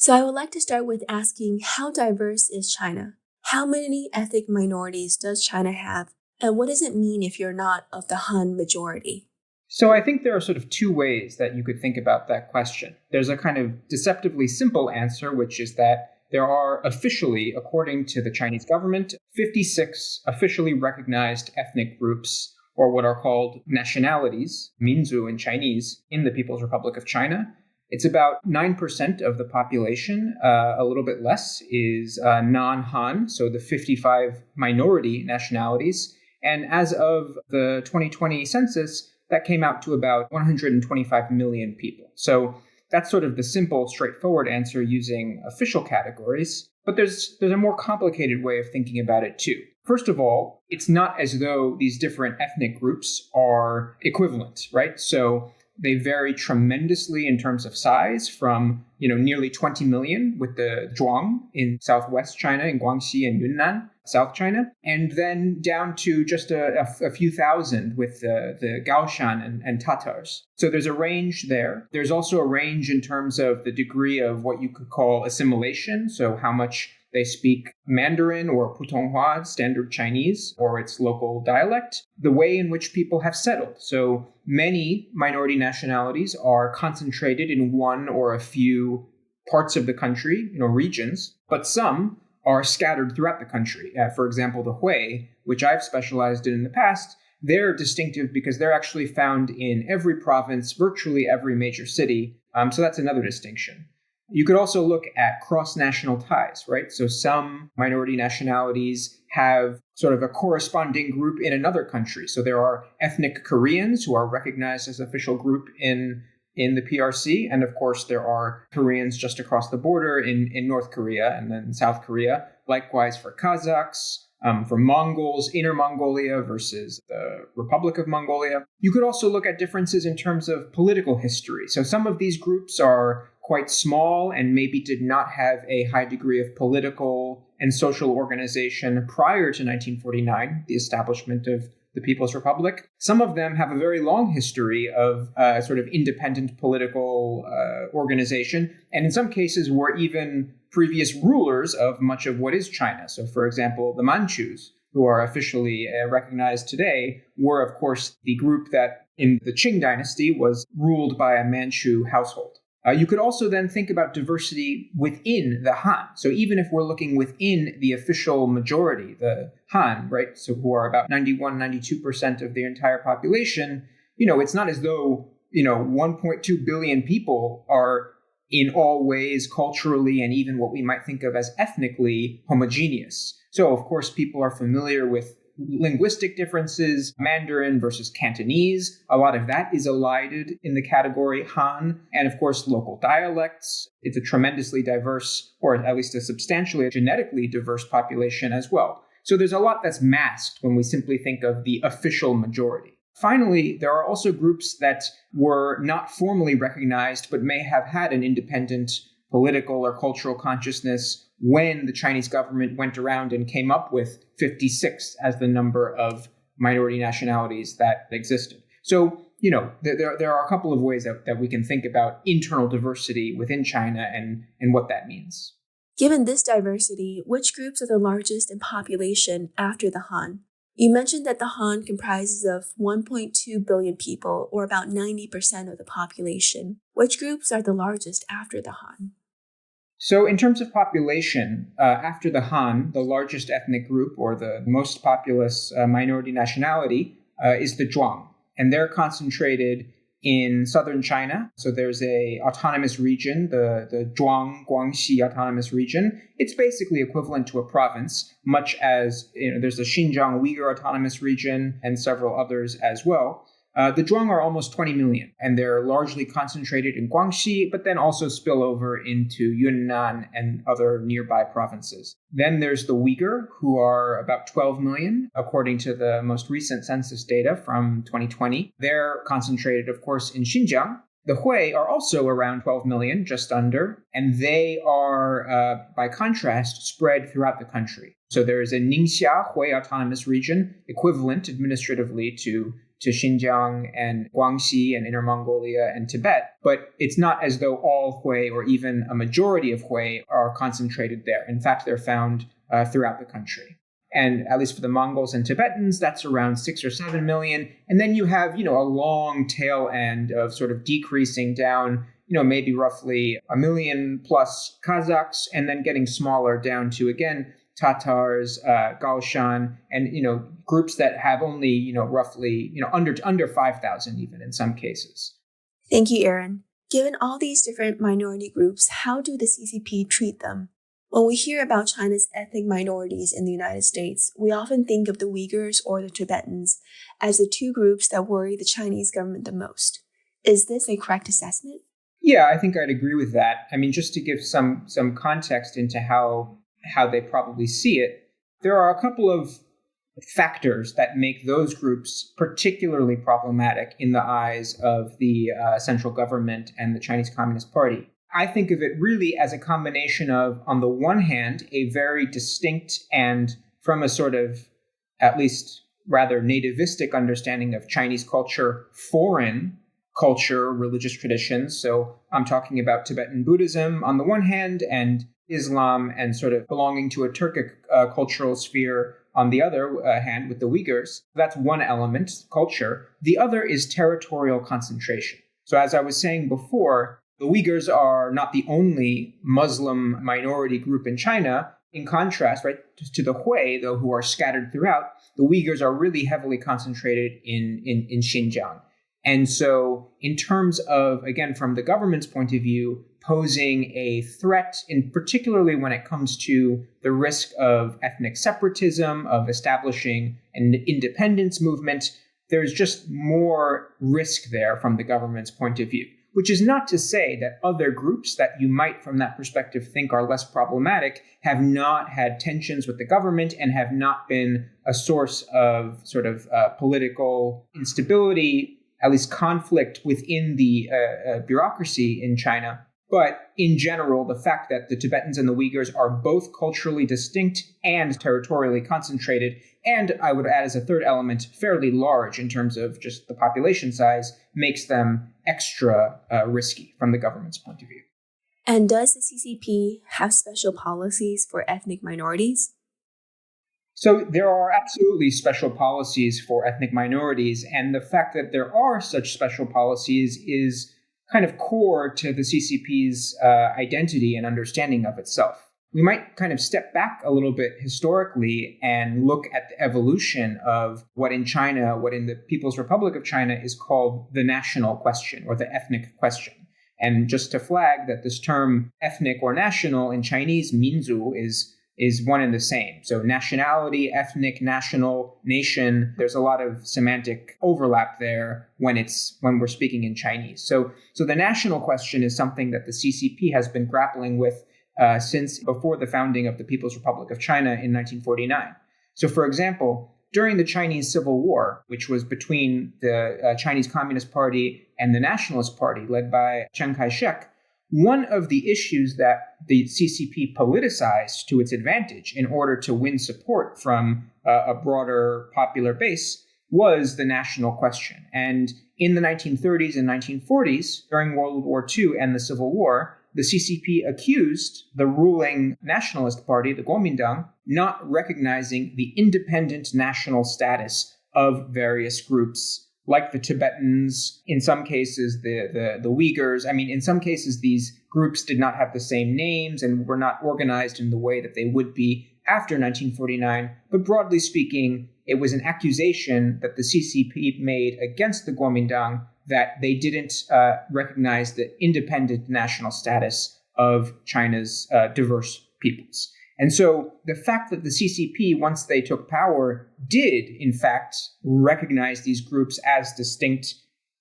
So I would like to start with asking, how diverse is China? How many ethnic minorities does China have? And what does it mean if you're not of the Han majority? So I think there are sort of two ways that you could think about that question. There's a kind of deceptively simple answer, which is that there are officially, according to the Chinese government, 56 officially recognized ethnic groups, or what are called nationalities, minzu in Chinese, in the People's Republic of China. It's about 9% of the population. A little bit less is non-Han, so the 55 minority nationalities. And as of the 2020 census, that came out to about 125 million people. So that's sort of the simple, straightforward answer using official categories. But there's a more complicated way of thinking about it too. First of all, it's not as though these different ethnic groups are equivalent, right? So they vary tremendously in terms of size from, nearly 20 million with the Zhuang in southwest China, in Guangxi and Yunnan, South China, and then down to just a few thousand with the Gaoshan and Tatars. So there's a range there. There's also a range in terms of the degree of what you could call assimilation, so how much they speak Mandarin or Putonghua, standard Chinese, or its local dialect, the way in which people have settled. So many minority nationalities are concentrated in one or a few parts of the country, regions, but some are scattered throughout the country. For example, the Hui, which I've specialized in the past, they're distinctive because they're actually found in every province, virtually every major city. So that's another distinction. You could also look at cross-national ties, right? So some minority nationalities have sort of a corresponding group in another country. So there are ethnic Koreans who are recognized as official group in the PRC. And of course, there are Koreans just across the border in North Korea and then South Korea. Likewise for Kazakhs, for Mongols, Inner Mongolia versus the Republic of Mongolia. You could also look at differences in terms of political history. So some of these groups are quite small and maybe did not have a high degree of political and social organization prior to 1949, the establishment of the People's Republic. Some of them have a very long history of sort of independent political organization, and in some cases were even previous rulers of much of what is China. So, for example, the Manchus, who are officially recognized today, were, of course, the group that in the Qing dynasty was ruled by a Manchu household. You could also then think about diversity within the Han. So even if we're looking within the official majority, the Han, right, so who are about 91, 92% of the entire population, it's not as though, 1.2 billion people are in all ways culturally and even what we might think of as ethnically homogeneous. So, of course, people are familiar with linguistic differences, Mandarin versus Cantonese. A lot of that is elided in the category Han. And of course, local dialects. It's a tremendously diverse, or at least a substantially genetically diverse population as well. So there's a lot that's masked when we simply think of the official majority. Finally, there are also groups that were not formally recognized, but may have had an independent political or cultural consciousness when the Chinese government went around and came up with 56 as the number of minority nationalities that existed. So, there are a couple of ways that we can think about internal diversity within China and what that means. Given this diversity, which groups are the largest in population after the Han? You mentioned that the Han comprises of 1.2 billion people, or about 90% of the population. Which groups are the largest after the Han? So in terms of population, after the Han, the largest ethnic group or the most populous minority nationality is the Zhuang. And they're concentrated in southern China. So there's a autonomous region, the Zhuang Guangxi autonomous region. It's basically equivalent to a province, much as there's the Xinjiang Uyghur autonomous region and several others as well. The Zhuang are almost 20 million, and they're largely concentrated in Guangxi, but then also spill over into Yunnan and other nearby provinces. Then there's the Uyghur, who are about 12 million, according to the most recent census data from 2020. They're concentrated, of course, in Xinjiang. The Hui are also around 12 million, just under, and they are, by contrast, spread throughout the country. So there is a Ningxia Hui autonomous region, equivalent administratively to to Xinjiang and Guangxi and Inner Mongolia and Tibet, but it's not as though all Hui or even a majority of Hui are concentrated there. In fact, they're found throughout the country. And at least for the Mongols and Tibetans, that's around 6 or 7 million. And then you have, a long tail end of sort of decreasing down, maybe roughly 1 million plus Kazakhs, and then getting smaller down to, again, Tatars, Gaoshan, and, groups that have only, roughly, under 5,000 even in some cases. Thank you, Aaron. Given all these different minority groups, how do the CCP treat them? When we hear about China's ethnic minorities in the United States, we often think of the Uyghurs or the Tibetans as the two groups that worry the Chinese government the most. Is this a correct assessment? Yeah, I think I'd agree with that. I mean, just to give some context into how they probably see it, there are a couple of factors that make those groups particularly problematic in the eyes of the central government and the Chinese Communist Party. I think of it really as a combination of, on the one hand, a very distinct and from a sort of, at least rather nativistic understanding of Chinese culture, foreign culture, religious traditions. So I'm talking about Tibetan Buddhism on the one hand and Islam and sort of belonging to a Turkic cultural sphere on the other hand with the Uyghurs. That's one element, culture. The other is territorial concentration. So as I was saying before, the Uyghurs are not the only Muslim minority group in China. In contrast, right, to the Hui, though, who are scattered throughout, the Uyghurs are really heavily concentrated in Xinjiang. And so in terms of, again, from the government's point of view, posing a threat, in particularly when it comes to the risk of ethnic separatism, of establishing an independence movement, there's just more risk there from the government's point of view. Which is not to say that other groups that you might, from that perspective, think are less problematic have not had tensions with the government and have not been a source of sort of political instability, at least conflict within the bureaucracy in China. But in general, the fact that the Tibetans and the Uyghurs are both culturally distinct and territorially concentrated, and I would add as a third element, fairly large in terms of just the population size, makes them extra risky from the government's point of view. And does the CCP have special policies for ethnic minorities? So there are absolutely special policies for ethnic minorities, and the fact that there are such special policies is kind of core to the CCP's identity and understanding of itself. We might kind of step back a little bit historically and look at the evolution of what in China, what in the People's Republic of China is called the national question or the ethnic question. And just to flag that this term ethnic or national in Chinese, minzu, is one and the same. So nationality, ethnic, national, nation, there's a lot of semantic overlap there when we're speaking in Chinese. So the national question is something that the CCP has been grappling with since before the founding of the People's Republic of China in 1949. So for example, during the Chinese Civil War, which was between the Chinese Communist Party and the Nationalist Party led by Chiang Kai-shek, one of the issues that the CCP politicized to its advantage in order to win support from a broader popular base was the national question. And in the 1930s and 1940s, during World War II and the Civil War, the CCP accused the ruling nationalist party, the Kuomintang, not recognizing the independent national status of various groups like the Tibetans, in some cases, the Uyghurs. I mean, in some cases, these groups did not have the same names and were not organized in the way that they would be after 1949. But broadly speaking, it was an accusation that the CCP made against the Kuomintang that they didn't recognize the independent national status of China's diverse peoples. And so the fact that the CCP, once they took power, did, in fact, recognize these groups as distinct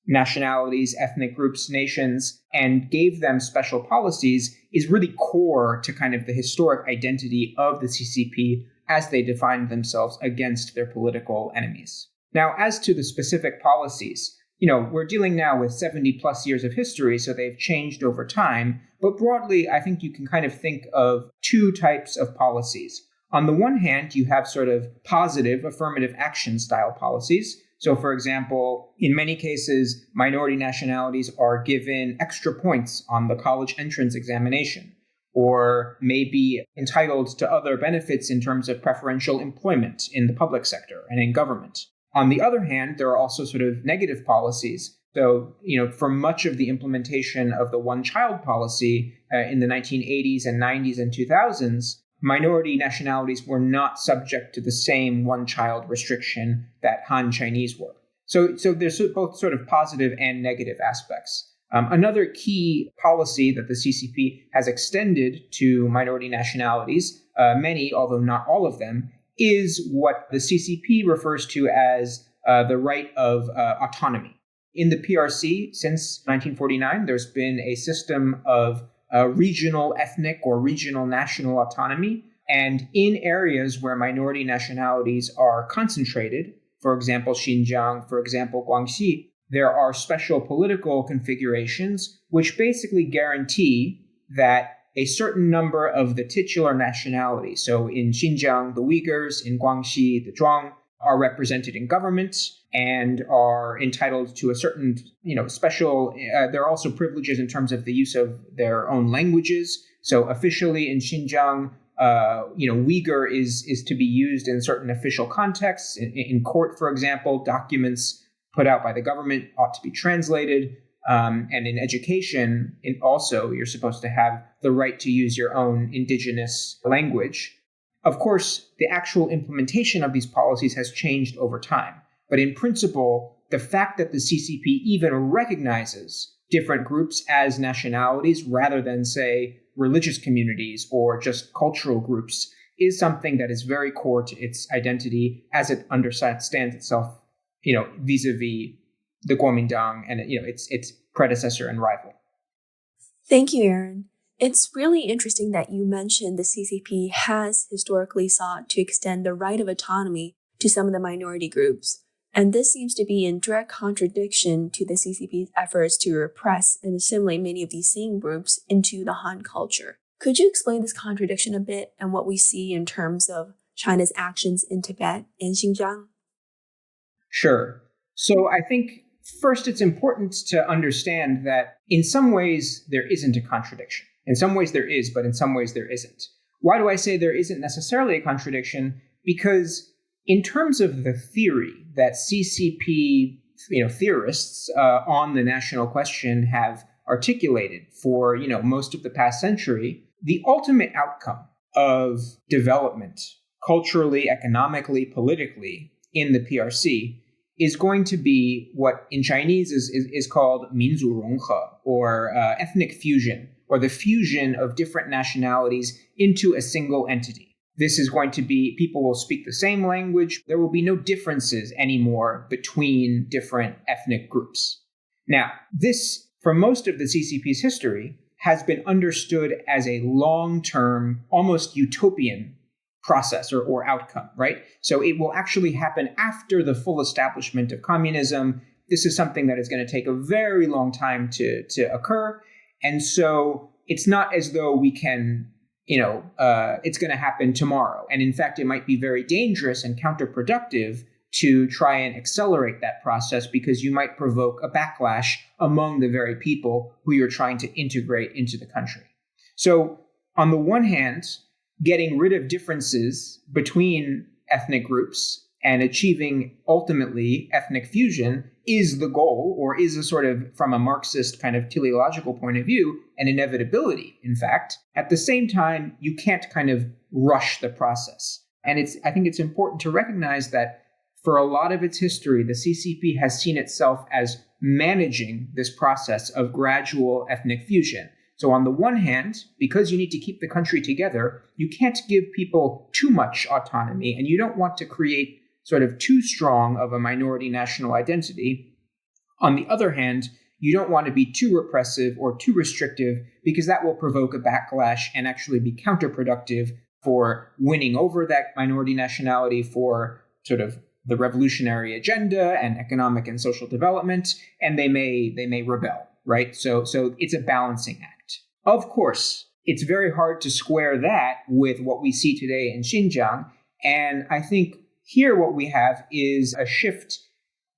nationalities, ethnic groups, nations, and gave them special policies is really core to kind of the historic identity of the CCP as they defined themselves against their political enemies. Now, as to the specific policies, we're dealing now with 70 plus years of history, so they've changed over time. But broadly, I think you can kind of think of two types of policies. On the one hand, you have sort of positive affirmative action style policies. So, for example, in many cases, minority nationalities are given extra points on the college entrance examination, or may be entitled to other benefits in terms of preferential employment in the public sector and in government. On the other hand, there are also sort of negative policies. So, for much of the implementation of the one-child policy in the 1980s and 90s and 2000s, minority nationalities were not subject to the same one-child restriction that Han Chinese were. So there's both sort of positive and negative aspects. Another key policy that the CCP has extended to minority nationalities, many, although not all of them, is what the CCP refers to as the right of autonomy. In the PRC, since 1949, there's been a system of regional ethnic or regional national autonomy. And in areas where minority nationalities are concentrated, for example, Xinjiang, for example, Guangxi, there are special political configurations which basically guarantee that a certain number of the titular nationalities, so in Xinjiang, the Uyghurs, in Guangxi, the Zhuang, are represented in government and are entitled to a certain, special, there are also privileges in terms of the use of their own languages. So officially in Xinjiang, Uyghur is to be used in certain official contexts. In court, for example, documents put out by the government ought to be translated. And in education, also, you're supposed to have the right to use your own indigenous language. Of course, the actual implementation of these policies has changed over time. But in principle, the fact that the CCP even recognizes different groups as nationalities rather than, say, religious communities or just cultural groups is something that is very core to its identity as it understands itself, vis-a-vis the Kuomintang and, its predecessor and rival. Thank you, Aaron. It's really interesting that you mentioned the CCP has historically sought to extend the right of autonomy to some of the minority groups. And this seems to be in direct contradiction to the CCP's efforts to repress and assimilate many of these same groups into the Han culture. Could you explain this contradiction a bit and what we see in terms of China's actions in Tibet and Xinjiang? Sure. So I think first it's important to understand that in some ways there isn't a contradiction. In some ways there is, but in some ways there isn't. Why do I say there isn't necessarily a contradiction? Because in terms of the theory that CCP, theorists on the national question have articulated for, most of the past century, the ultimate outcome of development, culturally, economically, politically, in the PRC is going to be what in Chinese is called 民族融合, or ethnic fusion, or the fusion of different nationalities into a single entity. This is going to be, people will speak the same language. There will be no differences anymore between different ethnic groups. Now, this, for most of the CCP's history, has been understood as a long-term, almost utopian process or outcome, right? So it will actually happen after the full establishment of communism. This is something that is going to take a very long time to occur. And so it's not as though we can, it's going to happen tomorrow. And in fact, it might be very dangerous and counterproductive to try and accelerate that process because you might provoke a backlash among the very people who you're trying to integrate into the country. So on the one hand, getting rid of differences between ethnic groups and achieving ultimately ethnic fusion is the goal, or is a sort of, from a Marxist kind of teleological point of view, an inevitability, in fact. At the same time, you can't kind of rush the process. And I think it's important to recognize that for a lot of its history, the CCP has seen itself as managing this process of gradual ethnic fusion. So on the one hand, because you need to keep the country together, you can't give people too much autonomy, and you don't want to create sort of too strong of a minority national identity. On the other hand, you don't want to be too repressive or too restrictive because that will provoke a backlash and actually be counterproductive for winning over that minority nationality for sort of the revolutionary agenda and economic and social development, and they may rebel, right? So it's a balancing act. Of course, it's very hard to square that with what we see today in Xinjiang, and I think here what we have is a shift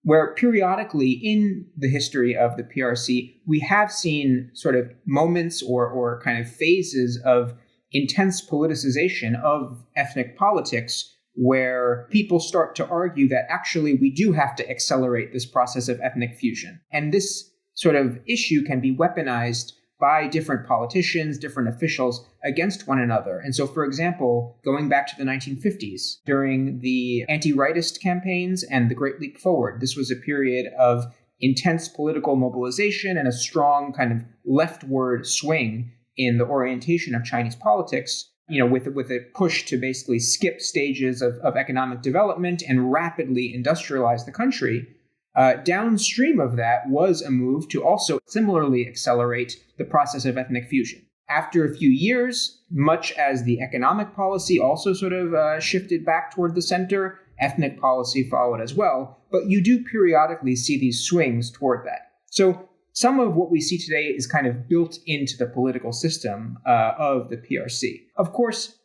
where periodically in the history of the PRC, we have seen sort of moments or kind of phases of intense politicization of ethnic politics, where people start to argue that actually we do have to accelerate this process of ethnic fusion. And this sort of issue can be weaponized by different politicians, different officials against one another. And so, for example, going back to the 1950s, during the anti-rightist campaigns and the Great Leap Forward, this was a period of intense political mobilization and a strong kind of leftward swing in the orientation of Chinese politics, with a push to basically skip stages of economic development and rapidly industrialize the country. Downstream of that was a move to also similarly accelerate the process of ethnic fusion. After a few years, much as the economic policy also sort of shifted back toward the center, ethnic policy followed as well. But you do periodically see these swings toward that. So some of what we see today is kind of built into the political system of the PRC. Of course,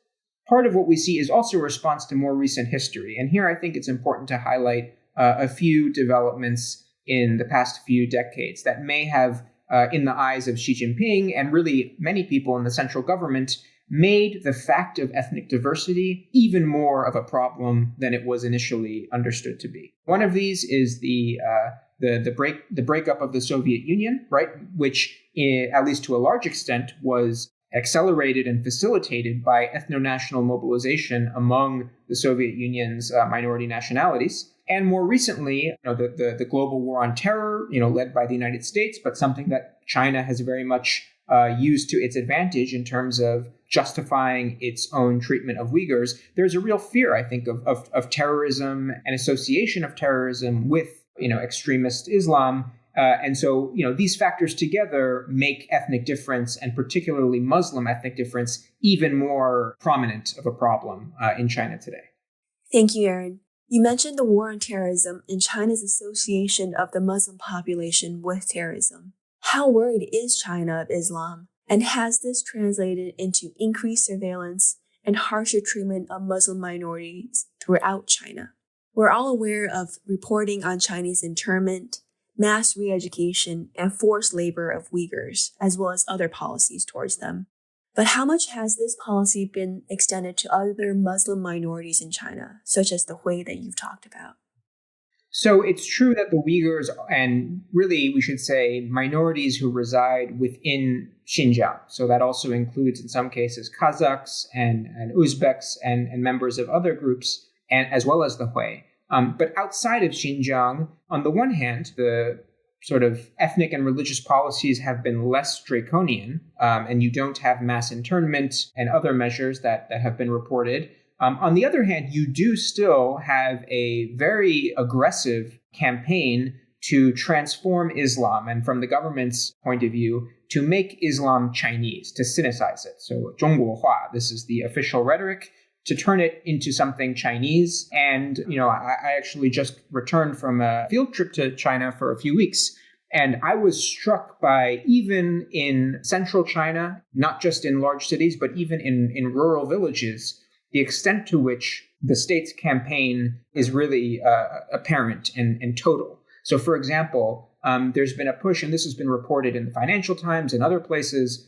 part of what we see is also a response to more recent history. And here I think it's important to highlight a few developments in the past few decades that may have, in the eyes of Xi Jinping and really many people in the central government, made the fact of ethnic diversity even more of a problem than it was initially understood to be. One of these is the breakup of the Soviet Union, right, which, at least to a large extent, was accelerated and facilitated by ethno-national mobilization among the Soviet Union's minority nationalities. And more recently, the global war on terror, led by the United States, but something that China has very much used to its advantage in terms of justifying its own treatment of Uyghurs. There's a real fear, I think, of terrorism and association of terrorism with, extremist Islam. And so, these factors together make ethnic difference, and particularly Muslim ethnic difference, even more prominent of a problem in China today. Thank you, Aaron. You mentioned the war on terrorism and China's association of the Muslim population with terrorism. How worried is China of Islam? And has this translated into increased surveillance and harsher treatment of Muslim minorities throughout China? We're all aware of reporting on Chinese internment, mass re-education, and forced labor of Uyghurs, as well as other policies towards them. But how much has this policy been extended to other Muslim minorities in China, such as the Hui that you've talked about? So it's true that the Uyghurs, and really we should say minorities who reside within Xinjiang, so that also includes in some cases Kazakhs and Uzbeks and members of other groups, and as well as the Hui. But outside of Xinjiang, on the one hand, the sort of ethnic and religious policies have been less draconian, and you don't have mass internment and other measures that have been reported. On the other hand, you do still have a very aggressive campaign to transform Islam, and from the government's point of view, to make Islam Chinese, to Sinicize it. So 中国化, this is the official rhetoric, to turn it into something Chinese. And, I actually just returned from a field trip to China for a few weeks. And I was struck by, even in central China, not just in large cities, but even in rural villages, the extent to which the state's campaign is really apparent and total. So, for example, there's been a push, and this has been reported in the Financial Times and other places,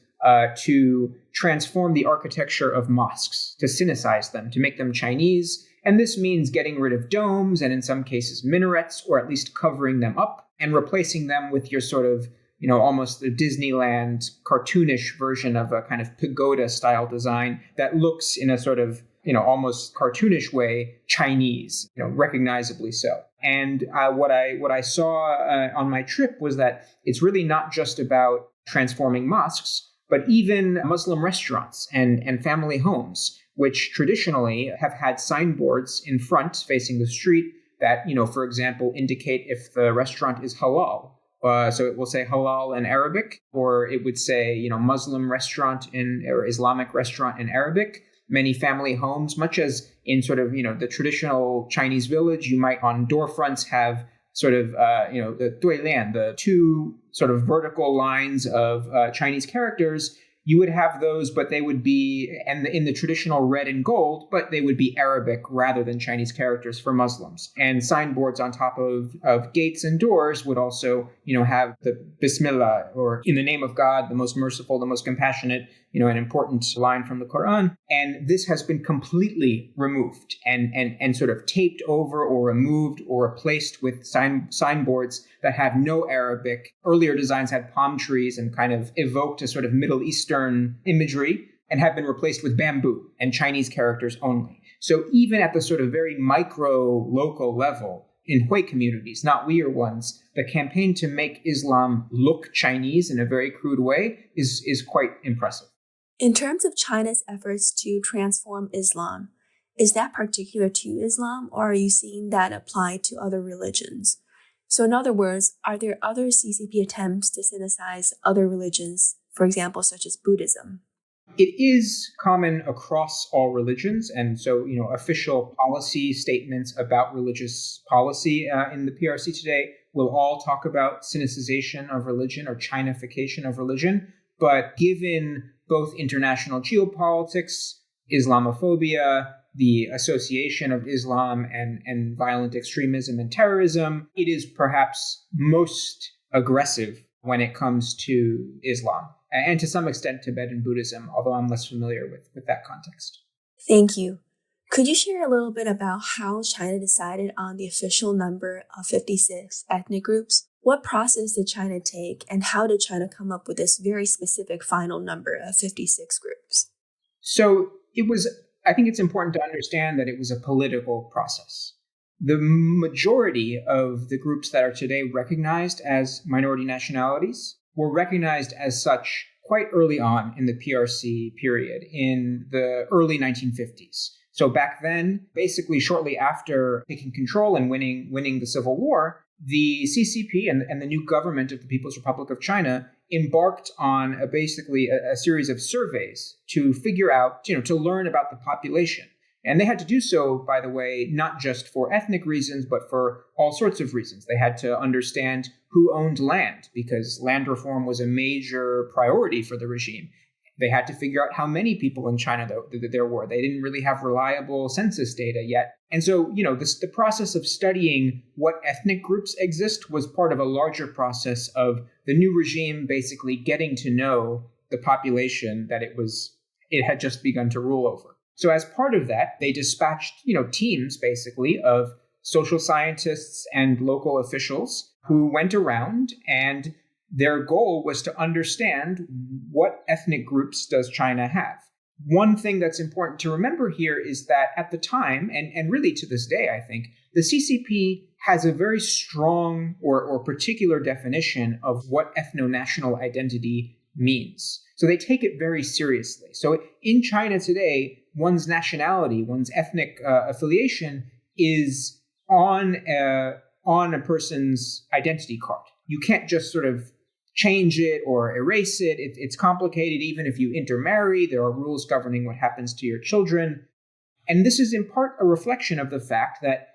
to transform the architecture of mosques, to Sinicize them, to make them Chinese. And this means getting rid of domes and in some cases minarets, or at least covering them up and replacing them with your sort of, almost a Disneyland cartoonish version of a kind of pagoda style design that looks in a sort of, almost cartoonish way, Chinese, recognizably so. And what I saw on my trip was that it's really not just about transforming mosques, but even Muslim restaurants and family homes, which traditionally have had signboards in front facing the street that, for example, indicate if the restaurant is halal. So it will say halal in Arabic, or it would say, Muslim restaurant or Islamic restaurant in Arabic. Many family homes, much as in sort of, the traditional Chinese village, you might on door fronts have sort of, the 对联, the two sort of vertical lines of Chinese characters. you would have those, but they would be and in the traditional red and gold, but they would be Arabic rather than Chinese characters for Muslims. And signboards on top of gates and doors would also, have the Bismillah, or in the name of God, the most merciful, the most compassionate, an important line from the Quran. And this has been completely removed and sort of taped over or removed or replaced with signboards that have no Arabic. Earlier designs had palm trees and kind of evoked a sort of Middle Eastern imagery, and have been replaced with bamboo and Chinese characters only. So even at the sort of very micro local level in Hui communities, not Uyghur ones, the campaign to make Islam look Chinese in a very crude way is quite impressive. In terms of China's efforts to transform Islam, is that particular to Islam, or are you seeing that apply to other religions? So in other words, are there other CCP attempts to synthesize other religions, for example, such as Buddhism? It is common across all religions. And so, official policy statements about religious policy in the PRC today will all talk about Sinicization of religion or Chinification of religion. But given both international geopolitics, Islamophobia, the association of Islam and violent extremism and terrorism, it is perhaps most aggressive when it comes to Islam, and to some extent Tibetan Buddhism, although I'm less familiar with that context. Thank you. Could you share a little bit about how China decided on the official number of 56 ethnic groups? What process did China take, and how did China come up with this very specific final number of 56 groups? So I think it's important to understand that it was a political process. The majority of the groups that are today recognized as minority nationalities were recognized as such quite early on in the PRC period, in the early 1950s. So back then, basically shortly after taking control and winning the Civil War, the CCP and the new government of the People's Republic of China embarked on a series of surveys to figure out, to learn about the population. And they had to do so, by the way, not just for ethnic reasons, but for all sorts of reasons. They had to understand who owned land, because land reform was a major priority for the regime. They had to figure out how many people in China there were. They didn't really have reliable census data yet. And so, the process of studying what ethnic groups exist was part of a larger process of the new regime basically getting to know the population that it had just begun to rule over. So as part of that, they dispatched, teams basically of social scientists and local officials who went around, and their goal was to understand what ethnic groups does China have. One thing that's important to remember here is that at the time, and really to this day, I think, the CCP has a very strong or particular definition of what ethno-national identity means. So they take it very seriously. So in China today, one's nationality, one's ethnic affiliation is on a person's identity card. You can't just sort of change it or erase it. It's complicated. Even if you intermarry, there are rules governing what happens to your children. And this is in part a reflection of the fact that,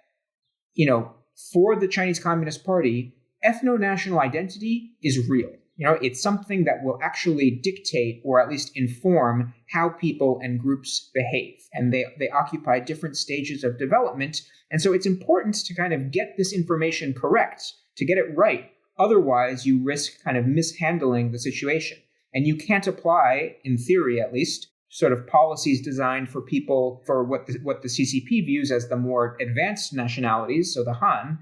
for the Chinese Communist Party, ethno-national identity is real. It's something that will actually dictate or at least inform how people and groups behave. And they occupy different stages of development. And so it's important to kind of get this information correct, to get it right. Otherwise, you risk kind of mishandling the situation. And you can't apply, in theory at least, sort of policies designed for people for what the CCP views as the more advanced nationalities, so the Han,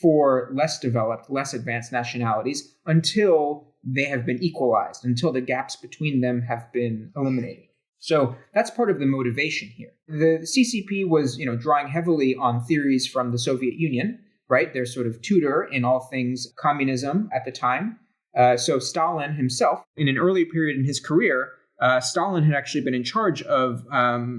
for less developed, less advanced nationalities until they have been equalized, until the gaps between them have been eliminated. So that's part of the motivation here. The CCP was, drawing heavily on theories from the Soviet Union, right? Their sort of tutor in all things communism at the time. So Stalin himself, in an early period in his career, Stalin had actually been in charge of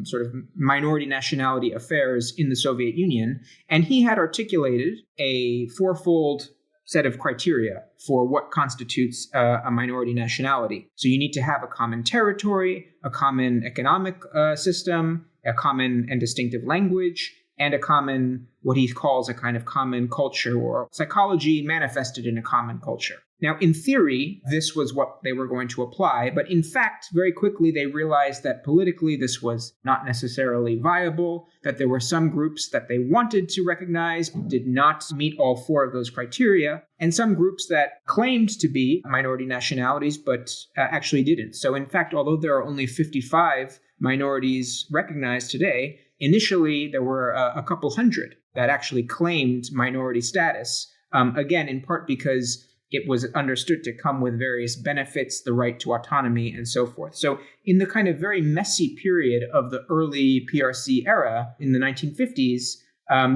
sort of minority nationality affairs in the Soviet Union, and he had articulated a fourfold set of criteria for what constitutes a minority nationality. So you need to have a common territory, a common economic system, a common and distinctive language, and a common, what he calls a kind of common culture or psychology manifested in a common culture. Now, in theory, this was what they were going to apply, but in fact, very quickly they realized that politically this was not necessarily viable, that there were some groups that they wanted to recognize but did not meet all four of those criteria, and some groups that claimed to be minority nationalities but actually didn't. So in fact, although there are only 55 minorities recognized today, initially there were a couple hundred that actually claimed minority status, again, in part because it was understood to come with various benefits, the right to autonomy, and so forth. So in the kind of very messy period of the early PRC era in the 1950s,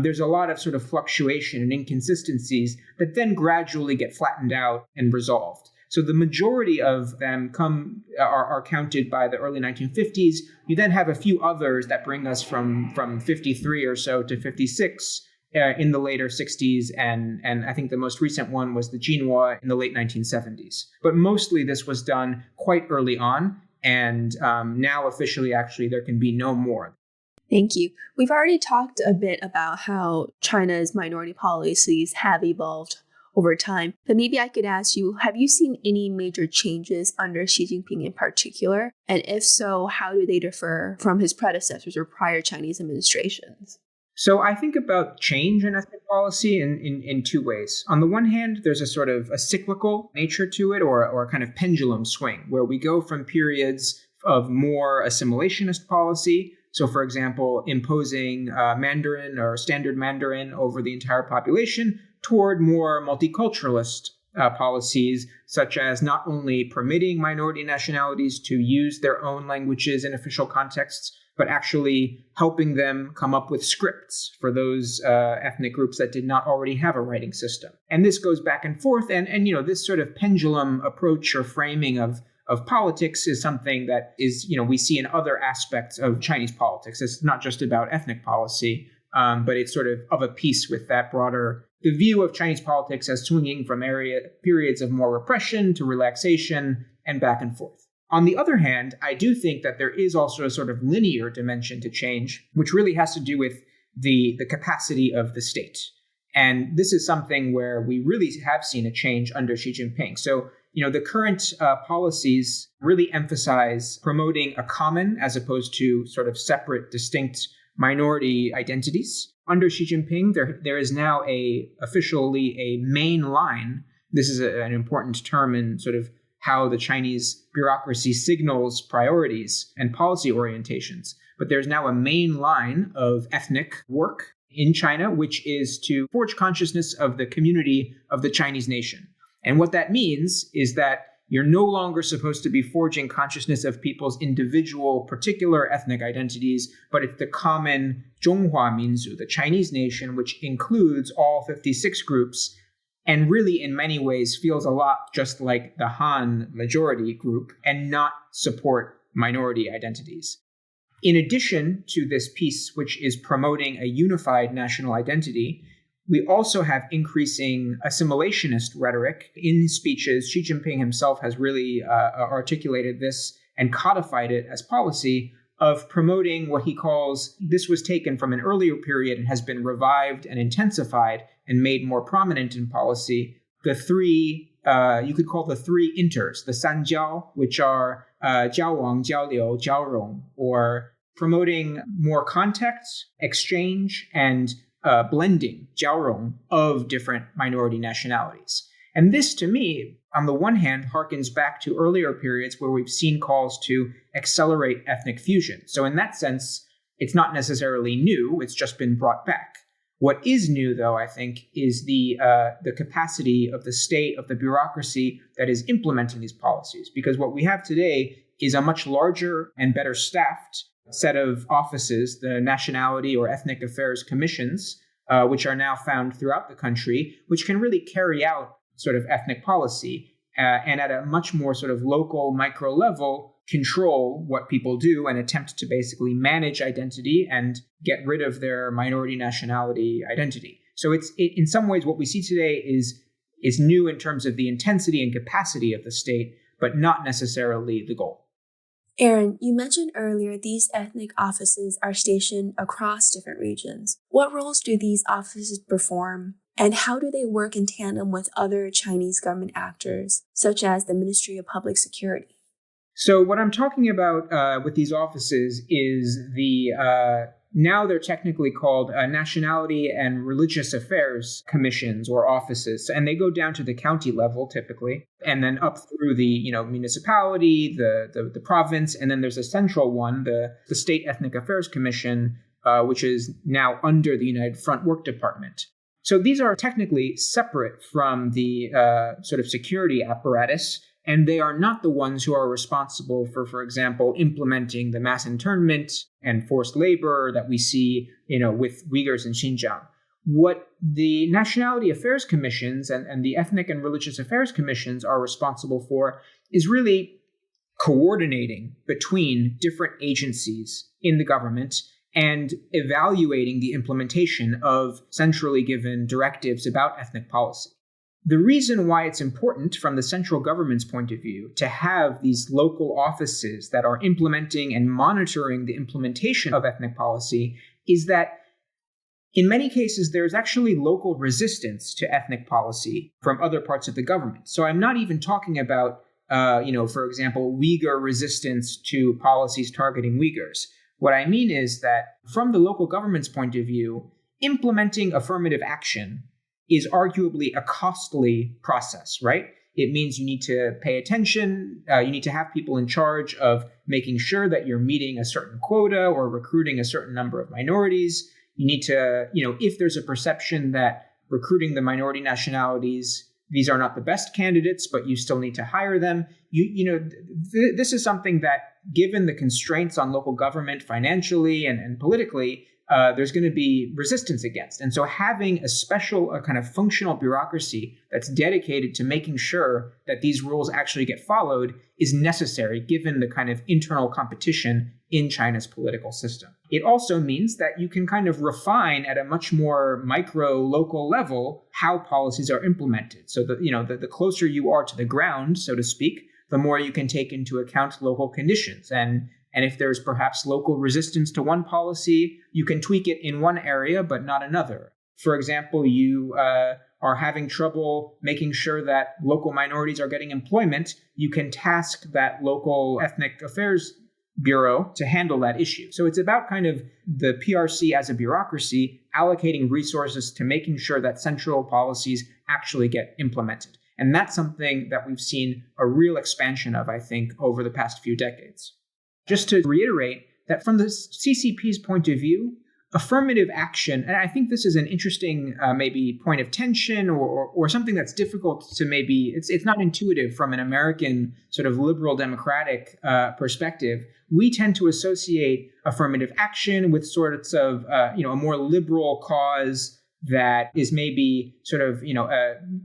there's a lot of sort of fluctuation and inconsistencies that then gradually get flattened out and resolved. So the majority of them are counted by the early 1950s. You then have a few others that bring us from 53 or so to 56 in the later 60s, and I think the most recent one was the Jinhua in the late 1970s. But mostly this was done quite early on, and now officially, actually, there can be no more. Thank you. We've already talked a bit about how China's minority policies have evolved over time, but maybe I could ask you, have you seen any major changes under Xi Jinping in particular? And if so, how do they differ from his predecessors or prior Chinese administrations? So I think about change in ethnic policy in two ways. On the one hand, there's a sort of a cyclical nature to it, or a kind of pendulum swing, where we go from periods of more assimilationist policy. So, for example, imposing Mandarin or standard Mandarin over the entire population, toward more multiculturalist policies, such as not only permitting minority nationalities to use their own languages in official contexts, but actually helping them come up with scripts for those ethnic groups that did not already have a writing system. And this goes back and forth. And this sort of pendulum approach or framing of politics is something that is, we see in other aspects of Chinese politics. It's not just about ethnic policy, but it's sort of a piece with that broader, the view of Chinese politics as swinging from periods of more repression to relaxation and back and forth. On the other hand, I do think that there is also a sort of linear dimension to change, which really has to do with the capacity of the state. And this is something where we really have seen a change under Xi Jinping. So, the current policies really emphasize promoting a common as opposed to sort of separate, distinct minority identities. Under Xi Jinping, there is now officially a main line. This is an important term in sort of how the Chinese bureaucracy signals priorities and policy orientations. But there's now a main line of ethnic work in China, which is to forge consciousness of the community of the Chinese nation. And what that means is that you're no longer supposed to be forging consciousness of people's individual, particular ethnic identities, but it's the common Zhonghua Minzu, the Chinese nation, which includes all 56 groups, and really in many ways feels a lot just like the Han majority group and not support minority identities. In addition to this piece, which is promoting a unified national identity, we also have increasing assimilationist rhetoric in speeches. Xi Jinping himself has really articulated this and codified it as policy of promoting what he calls, this was taken from an earlier period and has been revived and intensified and made more prominent in policy, the three, you could call the three inters, the sanjiao, which are jiaowang, jiaoliu, jiaorong, or promoting more contact, exchange, and blending, jiaorong, of different minority nationalities. And this, to me, on the one hand, harkens back to earlier periods where we've seen calls to accelerate ethnic fusion. So in that sense, it's not necessarily new, it's just been brought back. What is new, though, I think, is the capacity of the state, of the bureaucracy that is implementing these policies. Because what we have today is a much larger and better staffed set of offices, the nationality or ethnic affairs commissions, which are now found throughout the country, which can really carry out sort of ethnic policy and at a much more sort of local micro level control what people do and attempt to basically manage identity and get rid of their minority nationality identity. So it's in some ways what we see today is new in terms of the intensity and capacity of the state, but not necessarily the goal. Aaron, you mentioned earlier these ethnic offices are stationed across different regions. What roles do these offices perform, and how do they work in tandem with other Chinese government actors, such as the Ministry of Public Security? So what I'm talking about with these offices is now they're technically called Nationality and Religious Affairs Commissions or offices. And they go down to the county level typically, and then up through the municipality, the province, and then there's a central one, the State Ethnic Affairs Commission, which is now under the United Front Work Department. So these are technically separate from the sort of security apparatus, and they are not the ones who are responsible for example, implementing the mass internment and forced labor that we see, with Uyghurs in Xinjiang. What the Nationality Affairs Commissions and the Ethnic and Religious Affairs Commissions are responsible for is really coordinating between different agencies in the government and evaluating the implementation of centrally given directives about ethnic policy. The reason why it's important from the central government's point of view to have these local offices that are implementing and monitoring the implementation of ethnic policy is that in many cases, there's actually local resistance to ethnic policy from other parts of the government. So I'm not even talking about, for example, Uyghur resistance to policies targeting Uyghurs. What I mean is that from the local government's point of view, implementing affirmative action is arguably a costly process, right? It means you need to pay attention. You need to have people in charge of making sure that you're meeting a certain quota or recruiting a certain number of minorities. You need to, if there's a perception that recruiting the minority nationalities, these are not the best candidates, but you still need to hire them. This is something that, given the constraints on local government financially and politically, there's going to be resistance against. And so having a special kind of functional bureaucracy that's dedicated to making sure that these rules actually get followed is necessary given the kind of internal competition in China's political system. It also means that you can kind of refine at a much more micro local level how policies are implemented. So that, the closer you are to the ground, so to speak, the more you can take into account local conditions. And if there's perhaps local resistance to one policy, you can tweak it in one area, but not another. For example, you are having trouble making sure that local minorities are getting employment. You can task that local ethnic affairs bureau to handle that issue. So it's about kind of the PRC as a bureaucracy allocating resources to making sure that central policies actually get implemented. And that's something that we've seen a real expansion of, I think, over the past few decades. Just to reiterate that from the CCP's point of view, affirmative action, and I think this is an interesting maybe point of tension or something that's difficult to maybe, it's not intuitive from an American sort of liberal democratic perspective. We tend to associate affirmative action with sorts of, a more liberal cause that is maybe sort of,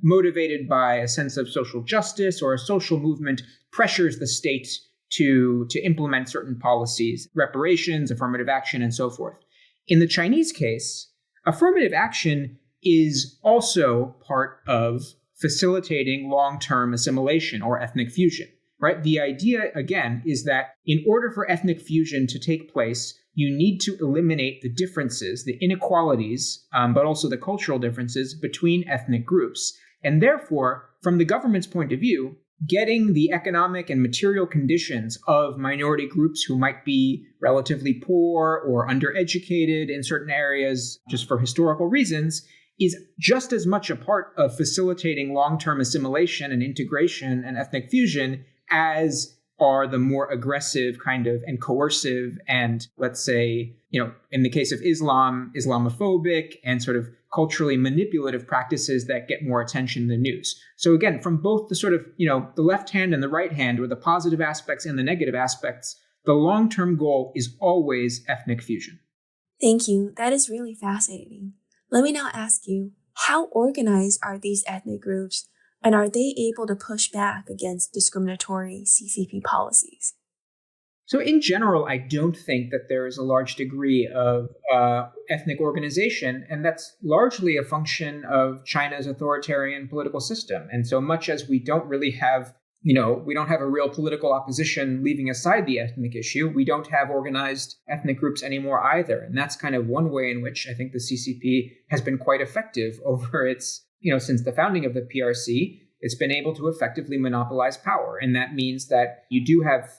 motivated by a sense of social justice, or a social movement pressures the state to implement certain policies, reparations, affirmative action, and so forth. In the Chinese case, affirmative action is also part of facilitating long-term assimilation or ethnic fusion, right? The idea, again, is that in order for ethnic fusion to take place, you need to eliminate the differences, the inequalities, but also the cultural differences between ethnic groups. And therefore, from the government's point of view, getting the economic and material conditions of minority groups who might be relatively poor or undereducated in certain areas, just for historical reasons, is just as much a part of facilitating long-term assimilation and integration and ethnic fusion as are the more aggressive kind of and coercive and, let's say, in the case of Islam, Islamophobic and sort of culturally manipulative practices that get more attention in the news. So again, from both the sort of, the left hand and the right hand, or the positive aspects and the negative aspects, the long-term goal is always ethnic fusion. Thank you. That is really fascinating. Let me now ask you, how organized are these ethnic groups, and are they able to push back against discriminatory CCP policies? So in general, I don't think that there is a large degree of ethnic organization, and that's largely a function of China's authoritarian political system. And so much as we don't really have we don't have a real political opposition leaving aside the ethnic issue. We don't have organized ethnic groups anymore either. And that's kind of one way in which I think the CCP has been quite effective over its, since the founding of the PRC. It's been able to effectively monopolize power. And that means that you do have,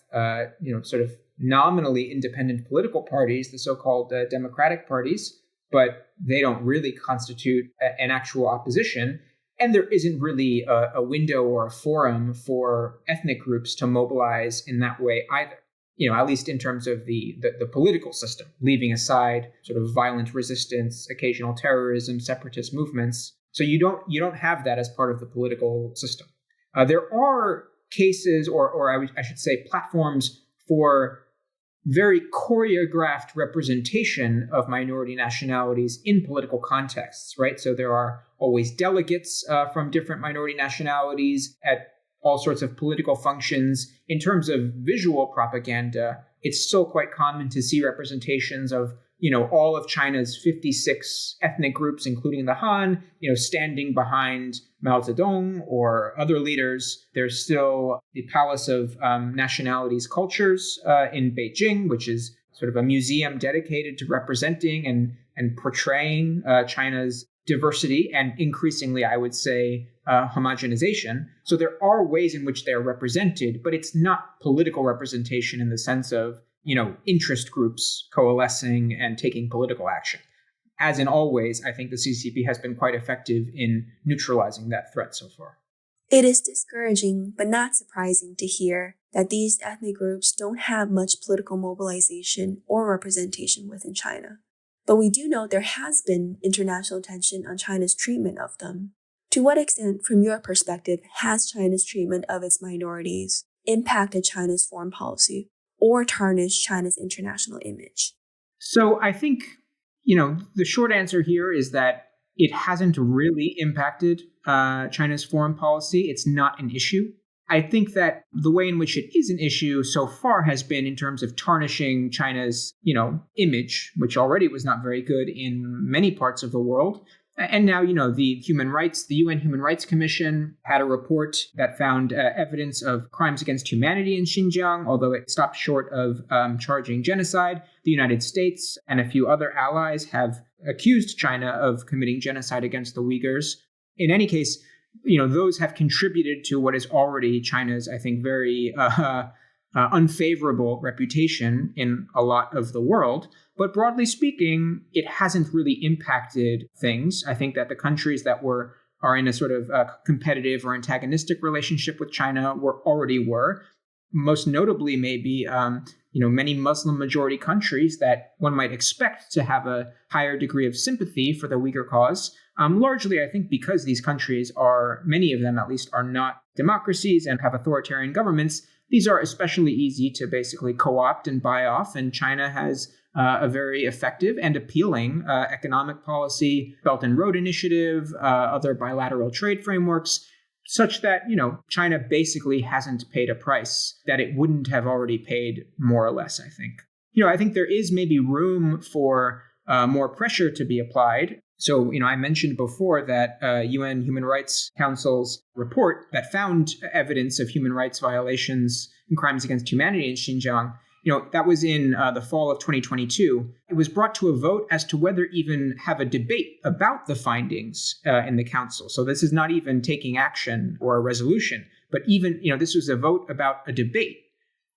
sort of nominally independent political parties, the so-called democratic parties, but they don't really constitute an actual opposition. And there isn't really a window or a forum for ethnic groups to mobilize in that way either. At least in terms of the political system, leaving aside sort of violent resistance, occasional terrorism, separatist movements. So you don't have that as part of the political system. There are cases, or I should say, platforms for very choreographed representation of minority nationalities in political contexts, right? So there are always delegates from different minority nationalities at all sorts of political functions. In terms of visual propaganda, it's still quite common to see representations of all of China's 56 ethnic groups, including the Han, standing behind Mao Zedong or other leaders. There's still the Palace of Nationalities Cultures in Beijing, which is sort of a museum dedicated to representing and portraying China's diversity and increasingly, I would say, homogenization. So there are ways in which they're represented, but it's not political representation in the sense of interest groups coalescing and taking political action. As in always, I think the CCP has been quite effective in neutralizing that threat so far. It is discouraging, but not surprising to hear that these ethnic groups don't have much political mobilization or representation within China. But we do know there has been international attention on China's treatment of them. To what extent, from your perspective, has China's treatment of its minorities impacted China's foreign policy or tarnish China's international image? So I think, the short answer here is that it hasn't really impacted China's foreign policy. It's not an issue. I think that the way in which it is an issue so far has been in terms of tarnishing China's, image, which already was not very good in many parts of the world. And now, the UN Human Rights Commission had a report that found evidence of crimes against humanity in Xinjiang, although it stopped short of charging genocide. The United States and a few other allies have accused China of committing genocide against the Uyghurs. In any case, those have contributed to what is already China's, I think, very unfavorable reputation in a lot of the world. But broadly speaking, it hasn't really impacted things. I think that the countries that are in a sort of competitive or antagonistic relationship with China already were. Most notably, maybe, many Muslim majority countries that one might expect to have a higher degree of sympathy for the Uyghur cause. Largely, I think, because these countries many of them at least, are not democracies and have authoritarian governments. These are especially easy to basically co-opt and buy off, and China has a very effective and appealing economic policy, Belt and Road Initiative, other bilateral trade frameworks, such that, China basically hasn't paid a price that it wouldn't have already paid, more or less, I think. I think there is maybe room for more pressure to be applied. So, I mentioned before that UN Human Rights Council's report that found evidence of human rights violations and crimes against humanity in Xinjiang, that was in the fall of 2022. It was brought to a vote as to whether even have a debate about the findings in the council. So this is not even taking action or a resolution, but even, this was a vote about a debate,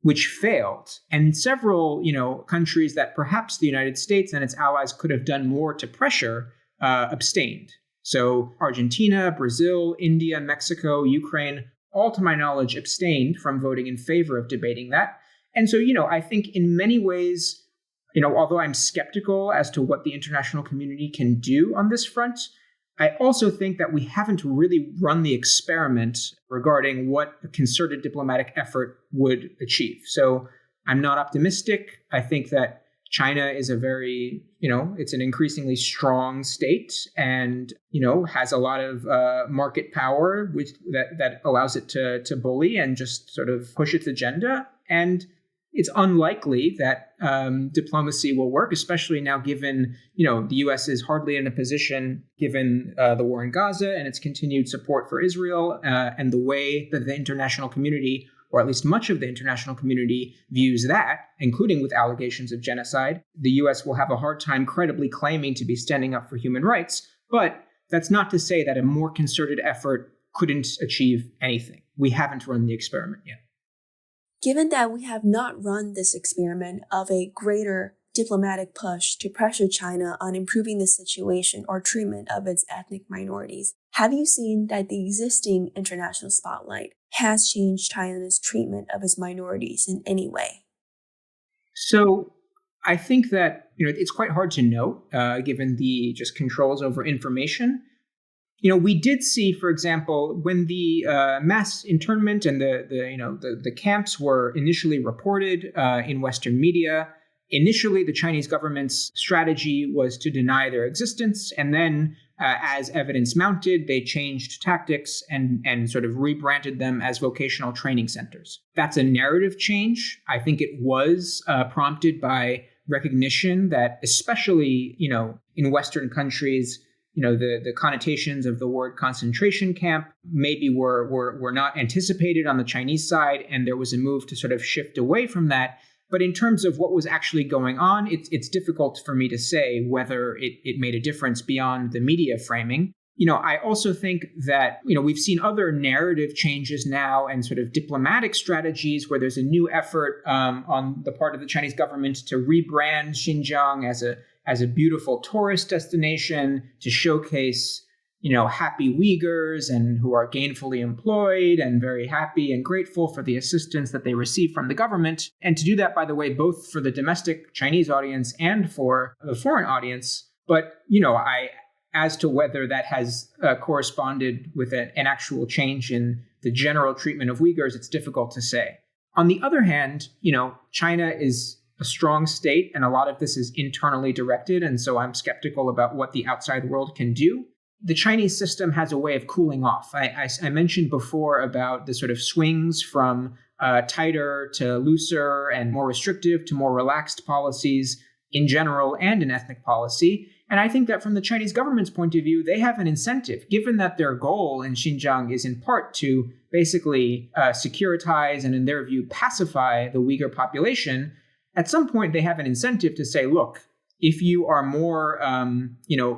which failed. And several, countries that perhaps the United States and its allies could have done more to pressure abstained. So Argentina, Brazil, India, Mexico, Ukraine, all to my knowledge abstained from voting in favor of debating that. And so, I think in many ways, although I'm skeptical as to what the international community can do on this front, I also think that we haven't really run the experiment regarding what a concerted diplomatic effort would achieve. So I'm not optimistic. I think that China is a very, it's an increasingly strong state and, has a lot of market power that allows it to bully and just sort of push its agenda. And, It's unlikely that diplomacy will work, especially now given, the U.S. is hardly in a position, given the war in Gaza and its continued support for Israel and the way that the international community, or at least much of the international community, views that, including with allegations of genocide. The U.S. will have a hard time credibly claiming to be standing up for human rights. But that's not to say that a more concerted effort couldn't achieve anything. We haven't run the experiment yet. Given that we have not run this experiment of a greater diplomatic push to pressure China on improving the situation or treatment of its ethnic minorities, have you seen that the existing international spotlight has changed China's treatment of its minorities in any way? So I think that it's quite hard to know, given the just controls over information. We did see, for example, when the mass internment and the camps were initially reported in Western media. Initially, the Chinese government's strategy was to deny their existence, and then, as evidence mounted, they changed tactics and sort of rebranded them as vocational training centers. That's a narrative change. I think it was prompted by recognition that, especially in Western countries, the connotations of the word concentration camp maybe were not anticipated on the Chinese side, and there was a move to sort of shift away from that. But in terms of what was actually going on, it's difficult for me to say whether it made a difference beyond the media framing. I also think that, we've seen other narrative changes now and sort of diplomatic strategies where there's a new effort on the part of the Chinese government to rebrand Xinjiang as a beautiful tourist destination to showcase, happy Uyghurs and who are gainfully employed and very happy and grateful for the assistance that they receive from the government. And to do that, by the way, both for the domestic Chinese audience and for the foreign audience. But, as to whether that has corresponded with an actual change in the general treatment of Uyghurs, it's difficult to say. On the other hand, China is a strong state, and a lot of this is internally directed, and so I'm skeptical about what the outside world can do. The Chinese system has a way of cooling off. I mentioned before about the sort of swings from tighter to looser and more restrictive to more relaxed policies in general and in ethnic policy. And I think that from the Chinese government's point of view, they have an incentive, given that their goal in Xinjiang is in part to basically securitize and, in their view, pacify the Uyghur population. At some point, they have an incentive to say, look, if you are more,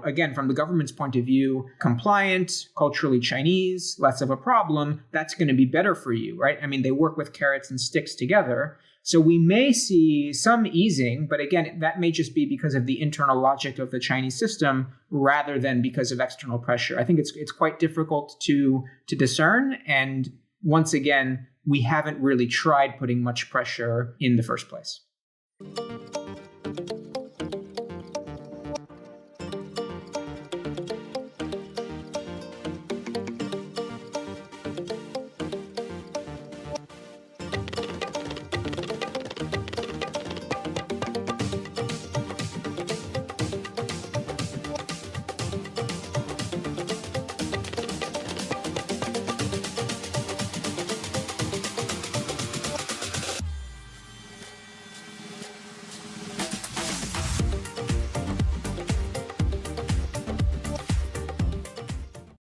again, from the government's point of view, compliant, culturally Chinese, less of a problem, that's going to be better for you, right? I mean, they work with carrots and sticks together. So we may see some easing, but again, that may just be because of the internal logic of the Chinese system rather than because of external pressure. I think it's quite difficult to discern. And once again, we haven't really tried putting much pressure in the first place.